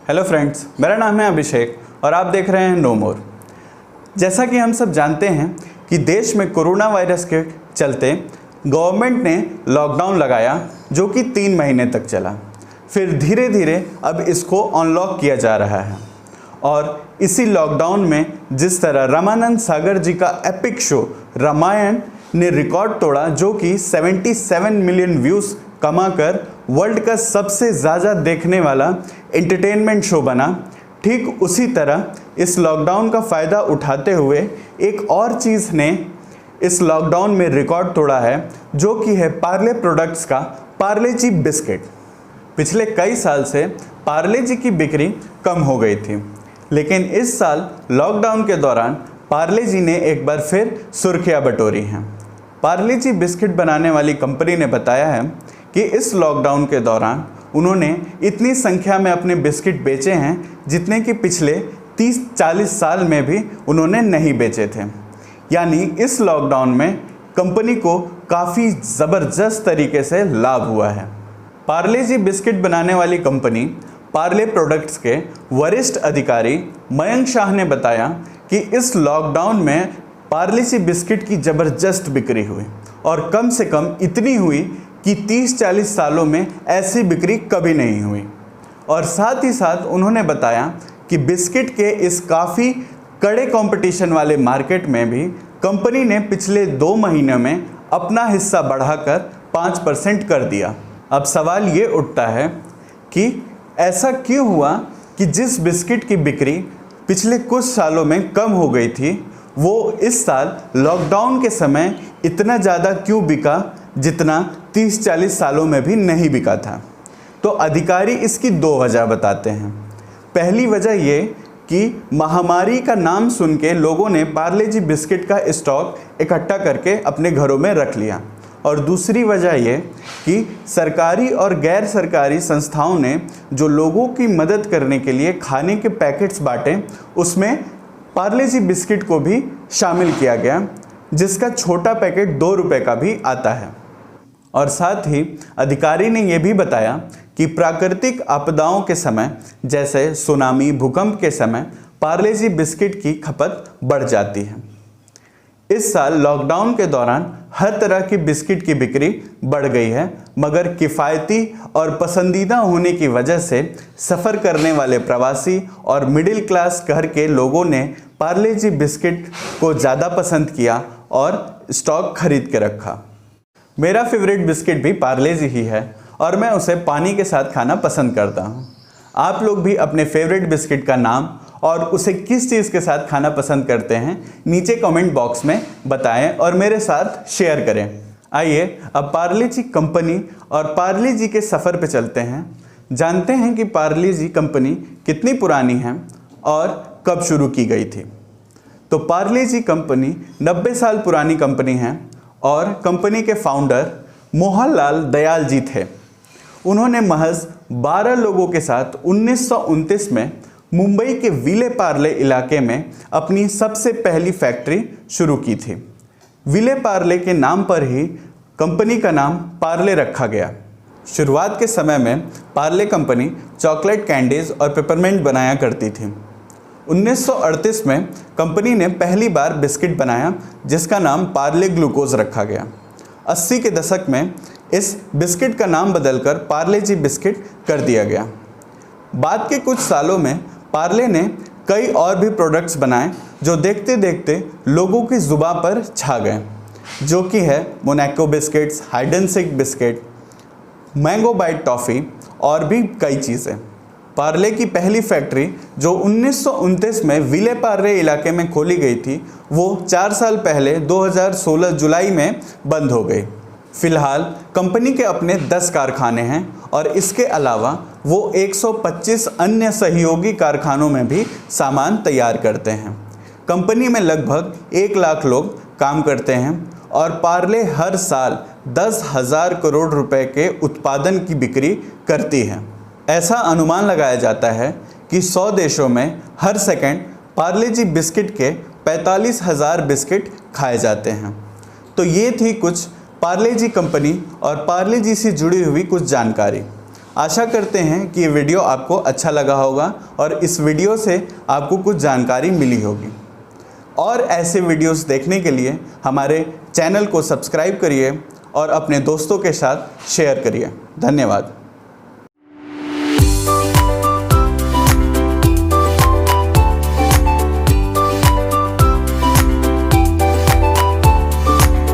Hello friends, मेरा नाम है अभिषेक और आप देख रहे हैं नो मोर। जैसा कि हम सब जानते हैं कि देश में कोरोना वायरस के चलते गवर्नमेंट ने लॉकडाउन लगाया जो कि 3 महीने तक चला। फिर धीरे धीरे अब इसको अनलॉक किया जा रहा है और इसी लॉकडाउन में जिस तरह रामानंद सागर जी का एपिक शो रामायण ने रिकॉर्ड तोड़ा, जो कि 77 मिलियन व्यूज़ कमाकर वर्ल्ड का सबसे ज़्यादा देखने वाला एंटरटेनमेंट शो बना, ठीक उसी तरह इस लॉकडाउन का फ़ायदा उठाते हुए एक और चीज़ ने इस लॉकडाउन में रिकॉर्ड तोड़ा है, जो कि है पार्ले प्रोडक्ट्स का पार्ले जी बिस्किट। पिछले कई साल से पार्ले जी की बिक्री कम हो गई थी, लेकिन इस साल लॉकडाउन के दौरान पार्ले जी ने एक बार फिर सुर्खियां बटोरी हैं। पार्ले जी बिस्किट बनाने वाली कंपनी ने बताया है कि इस लॉकडाउन के दौरान उन्होंने इतनी संख्या में अपने बिस्किट बेचे हैं जितने कि पिछले 30-40 साल में भी उन्होंने नहीं बेचे थे। यानी इस लॉकडाउन में कंपनी को काफ़ी ज़बरदस्त तरीके से लाभ हुआ है। पार्ले जी बिस्किट बनाने वाली कंपनी पार्ले प्रोडक्ट्स के वरिष्ठ अधिकारी मयंक शाह ने बताया कि इस लॉकडाउन में पार्ले जी बिस्किट की ज़बरदस्त बिक्री हुई और कम से कम इतनी हुई कि 30-40 सालों में ऐसी बिक्री कभी नहीं हुई। और साथ ही साथ उन्होंने बताया कि बिस्किट के इस काफ़ी कड़े कंपटीशन वाले मार्केट में भी कंपनी ने पिछले 2 महीनों में अपना हिस्सा बढ़ाकर 5% कर दिया। अब सवाल ये उठता है कि ऐसा क्यों हुआ कि जिस बिस्किट की बिक्री पिछले कुछ सालों में कम हो गई थी, वो इस साल लॉकडाउन के समय इतना ज़्यादा क्यों बिका जितना 30-40 सालों में भी नहीं बिका था। तो अधिकारी इसकी 2 वजह बताते हैं। पहली वजह ये कि महामारी का नाम सुन के लोगों ने पार्ले जी बिस्किट का स्टॉक इकट्ठा करके अपने घरों में रख लिया, और दूसरी वजह ये कि सरकारी और गैर सरकारी संस्थाओं ने जो लोगों की मदद करने के लिए खाने के पैकेट्स बांटे, उसमें पार्ले जी बिस्किट को भी शामिल किया गया, जिसका छोटा पैकेट 2 रुपये का भी आता है। और साथ ही अधिकारी ने यह भी बताया कि प्राकृतिक आपदाओं के समय जैसे सुनामी, भूकंप के समय पार्ले जी बिस्किट की खपत बढ़ जाती है। इस साल लॉकडाउन के दौरान हर तरह की बिस्किट की बिक्री बढ़ गई है, मगर किफ़ायती और पसंदीदा होने की वजह से सफ़र करने वाले प्रवासी और मिडिल क्लास घर के लोगों ने पार्ले जी बिस्किट को ज़्यादा पसंद किया और स्टॉक खरीद के रखा। मेरा फेवरेट बिस्किट भी पार्ले जी ही है और मैं उसे पानी के साथ खाना पसंद करता हूँ। आप लोग भी अपने फेवरेट बिस्किट का नाम और उसे किस चीज़ के साथ खाना पसंद करते हैं नीचे कमेंट बॉक्स में बताएं और मेरे साथ शेयर करें। आइए अब पार्ले जी कंपनी और पार्ले जी के सफ़र पे चलते हैं, जानते हैं कि पार्ले जी कंपनी कितनी पुरानी है और कब शुरू की गई थी। तो पार्ले जी कंपनी 90 साल पुरानी कंपनी है और कंपनी के फाउंडर मोहनलाल दयाल जी थे। उन्होंने महज 12 लोगों के साथ 1929 में मुंबई के विले पार्ले इलाके में अपनी सबसे पहली फैक्ट्री शुरू की थी। विले पार्ले के नाम पर ही कंपनी का नाम पार्ले रखा गया। शुरुआत के समय में पार्ले कंपनी चॉकलेट कैंडीज़ और पेपरमिंट बनाया करती थी। 1938 में कंपनी ने पहली बार बिस्किट बनाया जिसका नाम पार्ले ग्लूकोज रखा गया। 80 के दशक में इस बिस्किट का नाम बदलकर पार्ले जी बिस्किट कर दिया गया। बाद के कुछ सालों में पार्ले ने कई और भी प्रोडक्ट्स बनाए जो देखते देखते लोगों की ज़ुबान पर छा गए, जो कि है Monaco biscuits, hide and seek biscuit, mango bite toffee और भी कई चीज़ें। पार्ले की पहली फैक्ट्री जो 1929 में विले पार्ले इलाके में खोली गई थी, वो 4 साल पहले 2016 जुलाई में बंद हो गई। फ़िलहाल कंपनी के अपने 10 कारखाने हैं और इसके अलावा वो 125 अन्य सहयोगी कारखानों में भी सामान तैयार करते हैं। कंपनी में लगभग 1 लाख लोग काम करते हैं और पार्ले हर साल 10,000 करोड़ रुपए के उत्पादन की बिक्री करती है। ऐसा अनुमान लगाया जाता है कि 100 देशों में हर सेकंड पार्ले जी बिस्किट के 45,000 बिस्किट खाए जाते हैं। तो ये थी कुछ पार्ले जी कंपनी और पार्ले जी से जुड़ी हुई कुछ जानकारी। आशा करते हैं कि ये वीडियो आपको अच्छा लगा होगा और इस वीडियो से आपको कुछ जानकारी मिली होगी। और ऐसे वीडियोस देखने के लिए हमारे चैनल को सब्सक्राइब करिए और अपने दोस्तों के साथ शेयर करिए। धन्यवाद।